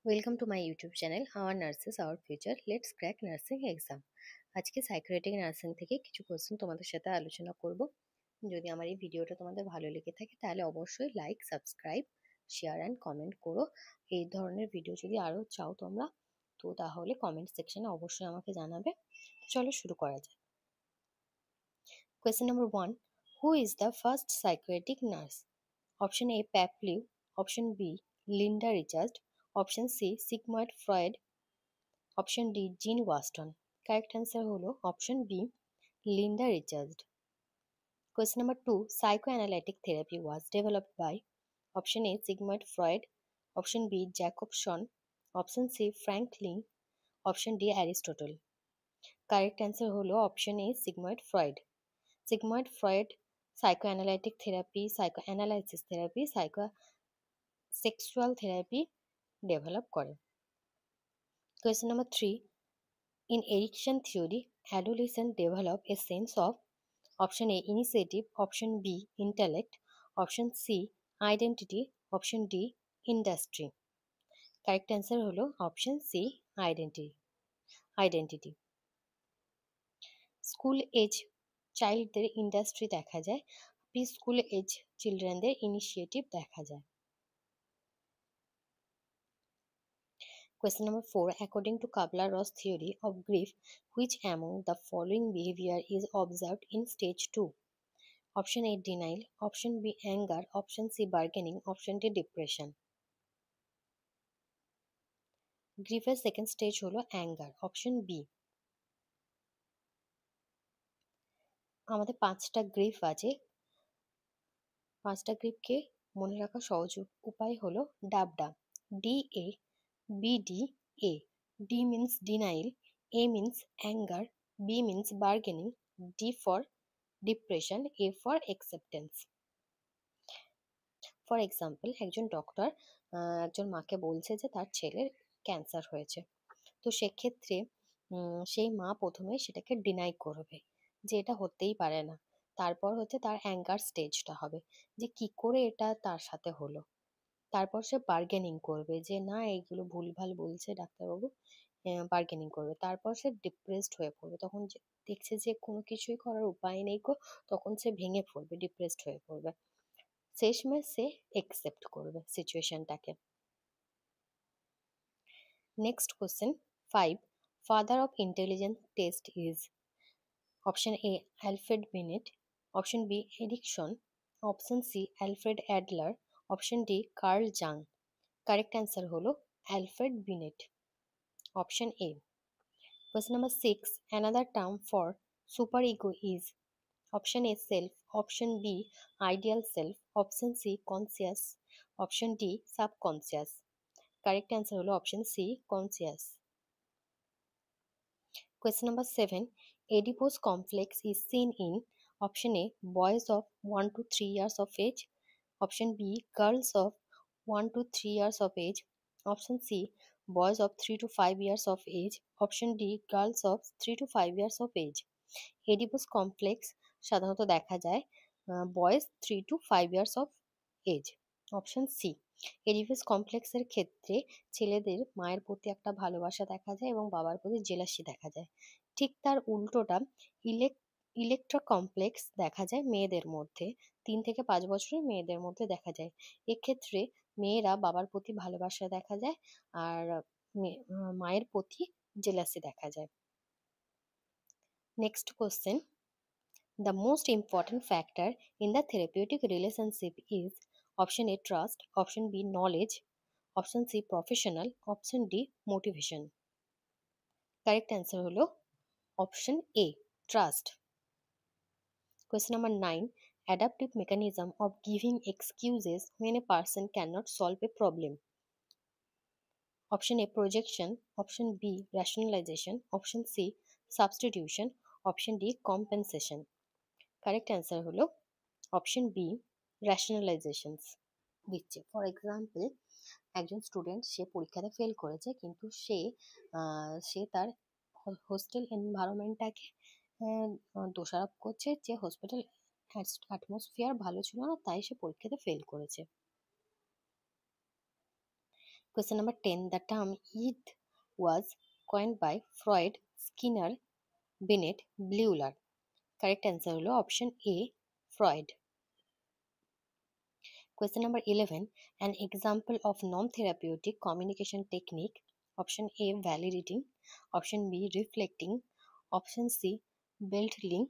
Welcome to my YouTube channel hour nurses our future let's crack nursing exam. আজকে সাইকোয়েটিক nursing থেকে কিছু question তোমাদের সাথে আলোচনা করব। যদি আমার এই ভিডিওটা তোমাদের ভালো লেগে থাকে তাহলে অবশ্যই like, subscribe, share and comment করো। এই ধরনের ভিডিও যদি আরও চাও তোমরা তো তাহলে কমেন্ট সেকশনে অবশ্যই আমাকে জানাবে। চলো শুরু করা যাক। Question number 1, who is the first psychiatric nurse? Option A Peplau, option B Linda Richard, option C Sigmund Freud, option D Jean ওয়াস্টন। কারেক্ট অ্যান্সার হলো option B Linda Richard. Question number 2, psychoanalytic therapy was developed by option A Sigmund Freud, option B Jacobson, option C Franklin, option D Aristotle. Correct answer হলো option A Sigmund Freud. Sigmund Freud psychoanalytic therapy, psychoanalysis therapy, sexual therapy develop করে। Question number 3, in Erikson theory, adolescents develop a sense of option A initiative, option B intellect, option C identity, option D industry. Correct answer হলো option C identity. School age চাইল্ডদের industry দেখা যায়, pre school age চিলড্রেনদের initiative দেখা যায়। Question number 4, according to Kabler-Ross theory of grief, which among the following behavior is observed in stage 2? Option A denial, option B anger, option C bargaining, option D depression. গ্রিফের second stage হলো anger, option B. আমাদের 5টা grief আছে, 5টা গ্রিফকে মনে রাখা সহজ উপায় হলো DABDA, D A, B D A. D means denial, A means anger, B means bargaining, D for depression, A for acceptance. For example, একজন ডক্টর একজন মাকে বলছে যে তার ছেলের ক্যান্সার হয়েছে। তো সেক্ষেত্রে সেই মা প্রথমে সেটাকে ডিনাই করবে যে এটা হতেই পারে না। তারপর হচ্ছে তার অ্যাঙ্গার স্টেজটা হবে যে কি করে এটা তার সাথে হলো। তারপর সে বার্গেনিং করবে যে না এইগুলো ভুলভাল বলছে ডাক্তারবাবু, বার্গেনিং করবে। তারপর সে ডিপ্রেসড হয়ে পড়বে, তখন দেখছে যে কোনো কিছুই করার উপায় নেই গো, তখন সে ভেঙে পড়বে, ডিপ্রেসড হয়ে পড়বে। শেষমেশ সে একসেপ্ট করবে সিচুয়েশনটাকে। Next question 5, father of intelligence test is option A Alfred Binet, option B Erikson, option C Alfred Adler, option D Carl Jung. Correct answer হলো Alfred Binet, option A. Question number 6, another term for superego is option A self, option B ideal self, option C conscious, option D subconscious. Correct answer হলো option C conscious. Question number 7, Oedipus complex is seen in option A boys of 1 to 3 years of age, option B girls of 1 to 3 years of age, option C boys of 3 to 5 years of age, option D girls of 3 to 5 years of age. Oedipus complex সাধারণত দেখা যায় boys 3 to 5 years of age, option C. Oedipus কমপ্লেক্সের ক্ষেত্রে ছেলেদের মায়ের প্রতি একটা ভালোবাসা দেখা যায় এবং বাবার প্রতি জেলাসি দেখা যায়। ঠিক তার উল্টোটা ইলেকট্রা কমপ্লেক্স দেখা যায় মেয়েদের মধ্যে, 3 থেকে 5 বছরের মেয়েদের মধ্যে দেখা যায়। এক্ষেত্রে মেয়েরা বাবার প্রতি ভালোবাসা দেখা যায় আর মায়ের প্রতি জেলাসি দেখা যায়। Next question, the most important factor in the therapeutic relationship is option A trust, option B knowledge, option C professional, option D motivation. Correct answer হলো option A trust. Question number 9, adaptive mechanism of giving excuses when a person cannot solve a problem. Option A projection, option B rationalization, option C substitution, option D compensation. Correct answer হলো option B র্যাশনালাইজেশনস দিচ্ছে। For example, একজন student সে পরীক্ষাতে fail করেছে, কিন্তু সে তার hostel এনভায়রনমেন্টটাকে দোষারোপ করছে যে হসপিটাল অ্যাটমসফিয়ার ভালো ছিল না, তাই সে পরীক্ষাতে ফেল করেছে। Question number 10. The term id was coined by Freud, Skinner, Binet, Bleuler. Correct answer হলো option A, Freud. Question number 11. An example of non-therapeutic communication technique. Option A, validating. Option B, reflecting. Option C, belittling.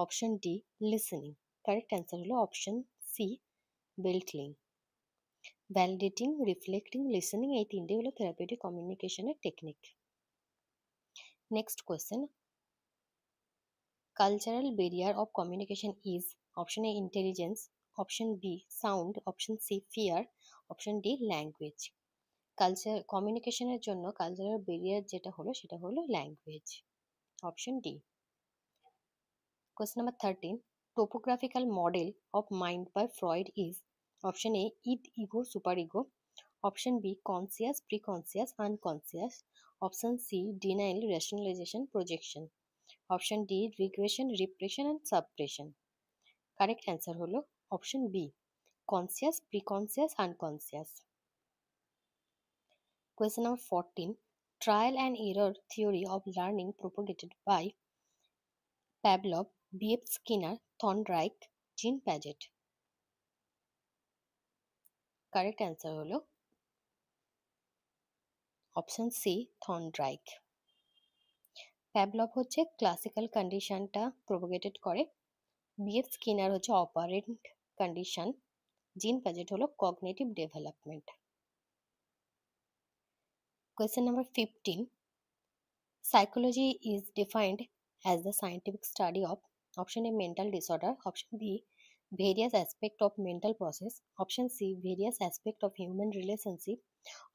Option D, listening. Correct answer হলো option C, belittling. Validating, reflecting, listening এই তিনটে হলো therapeutic কমিউনিকেশনের technique. Next question, cultural barrier of communication is option A intelligence, option B sound, option C fear, option D language. Culture কমিউনিকেশনের জন্য cultural barrier যেটা হলো সেটা হলো language, option D. Question number 13. Topographical model of mind by Freud is option A, id, ego, superego. Option B, conscious, preconscious, unconscious. Option C, denial, rationalization, projection. Option D, regression, repression and suppression. Correct answer হলো option B, conscious, preconscious, unconscious. Question number 14. Trial and error theory of learning propagated by Pavlov, B.F. Skinner, Thorndike, Jean Piaget. Correct answer হলো option C, Thorndike. Pavlov হচ্ছে classical কন্ডিশনটা প্রোপাগেটেড করে, BF Skinner হচ্ছে operant condition, জিন প্যাজেট হলো cognitive development. Question number 15. Psychology is defined as the scientific study of option A, mental disorder, option B, various aspect of mental process, option C, various aspect of human relationship,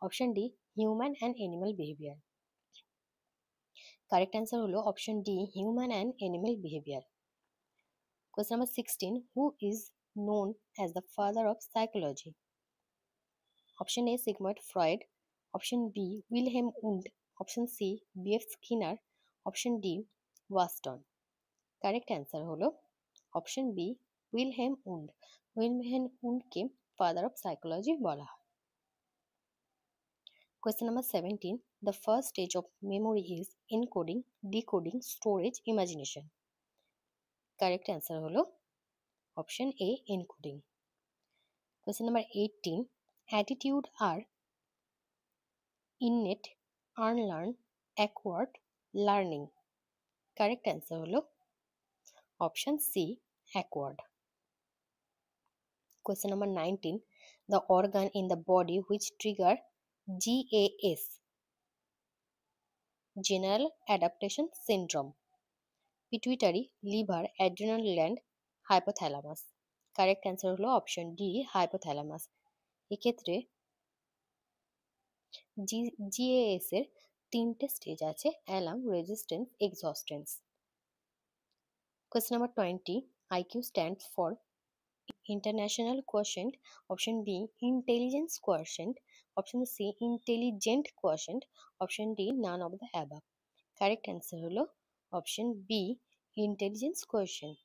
option D, human and animal behavior. Correct answer হলো option D, human and animal behavior. Question number 16. Who is known as the father of psychology? Option A, Sigmund Freud. Option B, Wilhelm Wundt. Option C, B.F. Skinner. Option D, Waston. Correct answer হলো option B, Wilhelm Wundt. Wilhelm Wundt K father of psychology বলা হয়। Question number 17. The first stage of memory is encoding, decoding, storage, imagination. Correct answer হলো option A, encoding. Question number 18. Attitude are innate, unlearned, acquired, learning. Correct answer হলো option C, acquired. Question number 19. The organ in the body which trigger GAS, General Adaptation Syndrome. Pituitary, liver, adrenal gland, hypothalamus. Correct answer হলো option D, hypothalamus. এক্ষেত্রে GAS এর তিনটে stage আছে, alarm, resistance, এক্সস্টেন্স। Question number 20. IQ stands for international quotient. Option B, intelligence quotient. Option C, intelligent quotient. Option D, none of the above. Correct answer হলো option B, intelligence quotient.